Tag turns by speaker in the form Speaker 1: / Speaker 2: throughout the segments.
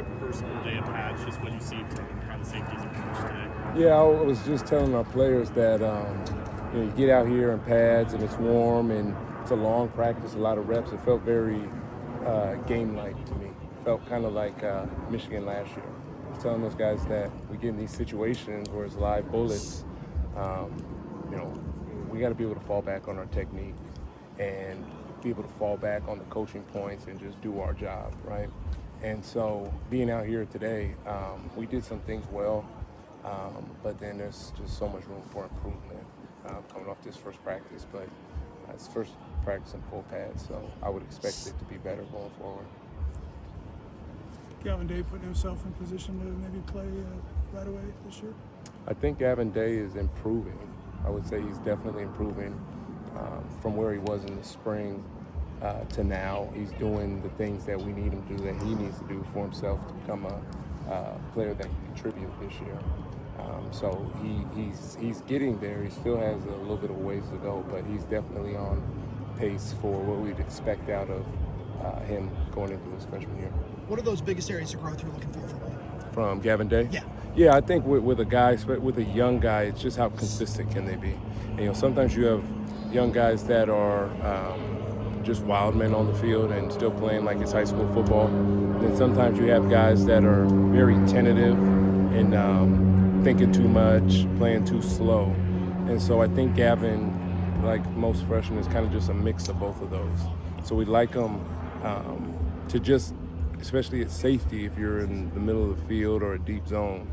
Speaker 1: first full day of pads, just what you see from how the safeties approach today.
Speaker 2: Yeah, I was just telling our players that you get out here in pads and it's warm and it's a long practice, a lot of reps. It felt very game-like to me. It felt kind of like Michigan last year. I was telling those guys that we get in these situations where it's live bullets. We got to be able to fall back on our technique and be able to fall back on the coaching points and just do our job, right? And so being out here today, we did some things well, but then there's just so much room for improvement coming off this first practice. But it's first practice in full pads, so I would expect it to be better going forward.
Speaker 3: Gavin Day putting himself in position to maybe play right away this year?
Speaker 2: I think Gavin Day is improving. I would say he's definitely improving from where he was in the spring to now. He's doing the things that we need him to do, that he needs to do for himself to become a player that can contribute this year. So he's getting there. He still has a little bit of ways to go, but he's definitely on pace for what we'd expect out of him going into his freshman year.
Speaker 4: What are those biggest areas of growth you're looking for from him?
Speaker 2: From Gavin Day?
Speaker 4: Yeah.
Speaker 2: Yeah, I think with a guy, with a young guy, it's just how consistent can they be. And, sometimes you have young guys that are just wild men on the field and still playing like it's high school football. Then sometimes you have guys that are very tentative and thinking too much, playing too slow. And so I think Gavin, like most freshmen, is kind of just a mix of both of those. So we'd like him to just, especially at safety, if you're in the middle of the field or a deep zone,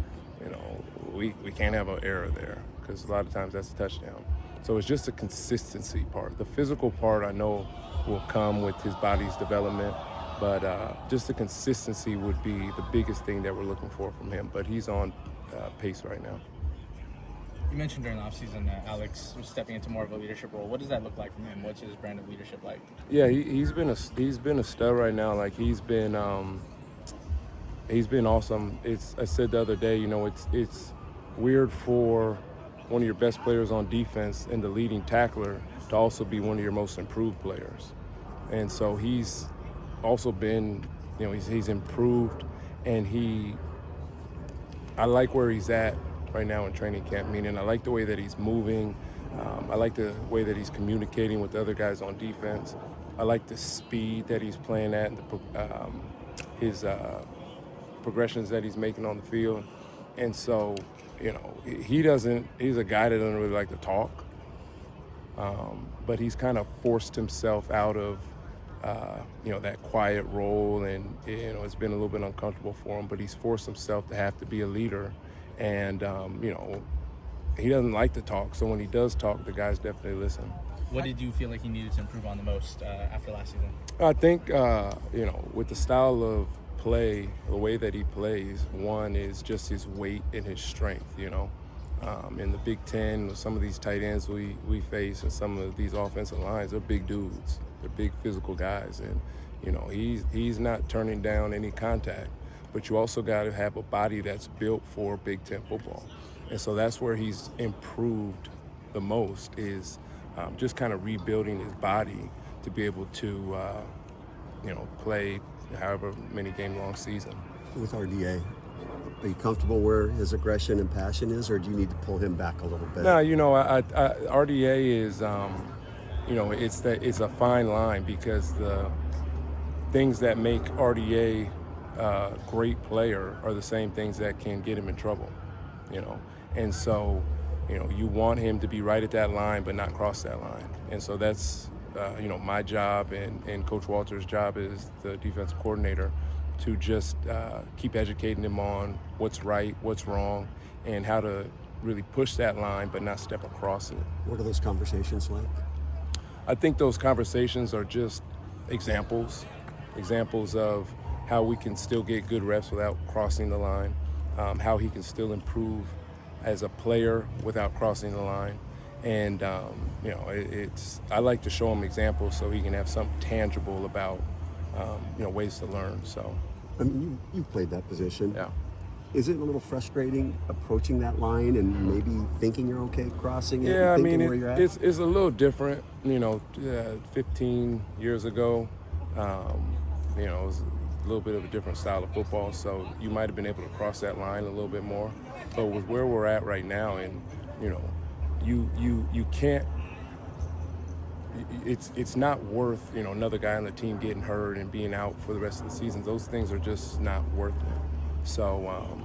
Speaker 2: we can't have an error there because a lot of times that's a touchdown. So it's just a consistency part. The physical part I know will come with his body's development, but just the consistency would be the biggest thing that we're looking for from him. But he's on pace right now.
Speaker 5: You mentioned during the offseason that Alex was stepping into more of a leadership role. What does that look like from him? What's his brand of leadership like?
Speaker 2: Yeah, he's been a stud right now. Like he's been awesome. I said the other day, it's weird for one of your best players on defense and the leading tackler to also be one of your most improved players. And so he's also been, he's improved, and I like where he's at right now in training camp, meaning I like the way that he's moving. I like the way that he's communicating with the other guys on defense. I like the speed that he's playing at, and his progressions that he's making on the field. And so, he's a guy that doesn't really like to talk, but he's kind of forced himself out of, that quiet role, and, it's been a little bit uncomfortable for him, but he's forced himself to have to be a leader. And, he doesn't like to talk, so when he does talk, the guys definitely listen.
Speaker 5: What did you feel like he needed to improve on the most after last season?
Speaker 2: I think, with the style of play, the way that he plays, one is just his weight and his strength, in the Big Ten, some of these tight ends we face and some of these offensive lines, they're big dudes. They're big physical guys, and, he's not turning down any contact. But you also got to have a body that's built for Big Ten football. And so that's where he's improved the most, is just kind of rebuilding his body to be able to, play however many game-long season.
Speaker 6: With RDA, are you comfortable where his aggression and passion is, or do you need to pull him back a little bit?
Speaker 2: No, RDA is, it's a fine line, because the things that make RDA great player are the same things that can get him in trouble, and so you want him to be right at that line but not cross that line. And so that's my job and Coach Walter's job as the defensive coordinator to just keep educating him on what's right, what's wrong, and how to really push that line but not step across it.
Speaker 6: What are those conversations like?
Speaker 2: I think those conversations are just examples of how we can still get good reps without crossing the line, how he can still improve as a player without crossing the line. And, I like to show him examples so he can have something tangible about, ways to learn. So,
Speaker 6: I mean, you played that position.
Speaker 2: Yeah.
Speaker 6: Is it a little frustrating approaching that line and maybe thinking you're okay crossing it?
Speaker 2: Yeah,
Speaker 6: and thinking where you're at?
Speaker 2: it's a little different. 15 years ago, it was a little bit of a different style of football, so you might have been able to cross that line a little bit more. But with where we're at right now, and you can't. It's not worth another guy on the team getting hurt and being out for the rest of the season. Those things are just not worth it. So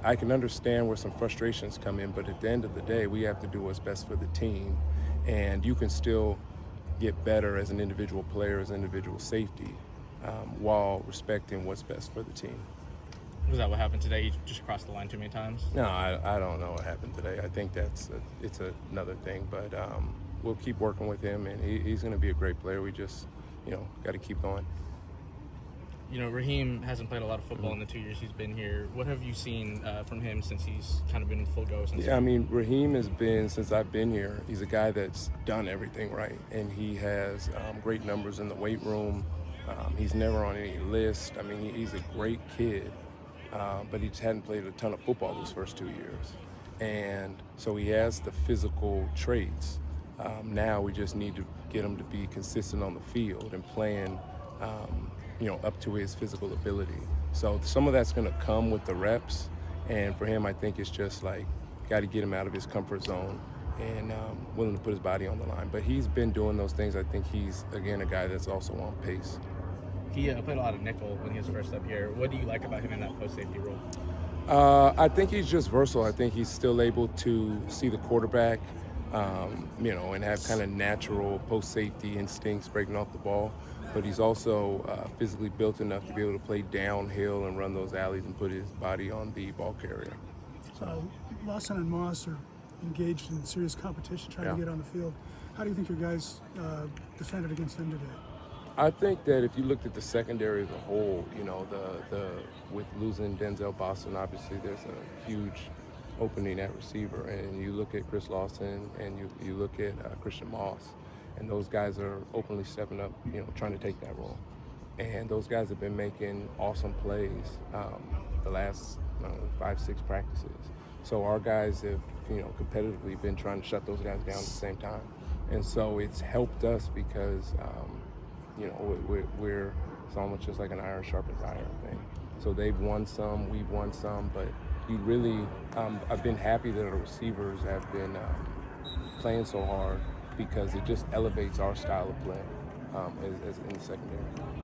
Speaker 2: I can understand where some frustrations come in, but at the end of the day, we have to do what's best for the team, and you can still get better as an individual player, as an individual safety, while respecting what's best for the team.
Speaker 5: Was that what happened today? He just crossed the line too many times?
Speaker 2: No, I don't know what happened today. I think it's another thing, but we'll keep working with him, and he's going to be a great player. We just, got to keep going.
Speaker 5: Raheem hasn't played a lot of football in the 2 years he's been here. What have you seen from him since he's kind of been in full go?
Speaker 2: Yeah, I mean, Raheem has been, since I've been here, he's a guy that's done everything right, and he has great numbers in the weight room. He's never on any list. I mean, he's a great kid, but he just hadn't played a ton of football those first 2 years. And so he has the physical traits. Now we just need to get him to be consistent on the field and playing up to his physical ability. So some of that's going to come with the reps, and for him, I think it's just like got to get him out of his comfort zone and willing to put his body on the line. But he's been doing those things. I think he's, again, a guy that's also on pace.
Speaker 5: He played a lot of nickel when he was first up here. What do you like about him in that post-safety role?
Speaker 2: I think he's just versatile. I think he's still able to see the quarterback, and have kind of natural post-safety instincts breaking off the ball. But he's also physically built enough to be able to play downhill and run those alleys and put his body on the ball carrier.
Speaker 3: So Lawson and Moss are engaged in serious competition trying to get on the field. How do you think your guys defended against them today?
Speaker 2: I think that if you looked at the secondary as a whole, with losing Denzel Boston, obviously there's a huge opening at receiver, and you look at Chris Lawson and you look at Christian Moss, and those guys are openly stepping up, trying to take that role. And those guys have been making awesome plays the last 5-6 practices. So our guys have, competitively been trying to shut those guys down at the same time. And so it's helped us because, we're it's almost just like an iron sharpens iron thing. So they've won some, we've won some, but you really, I've been happy that our receivers have been playing so hard because it just elevates our style of play as in the secondary.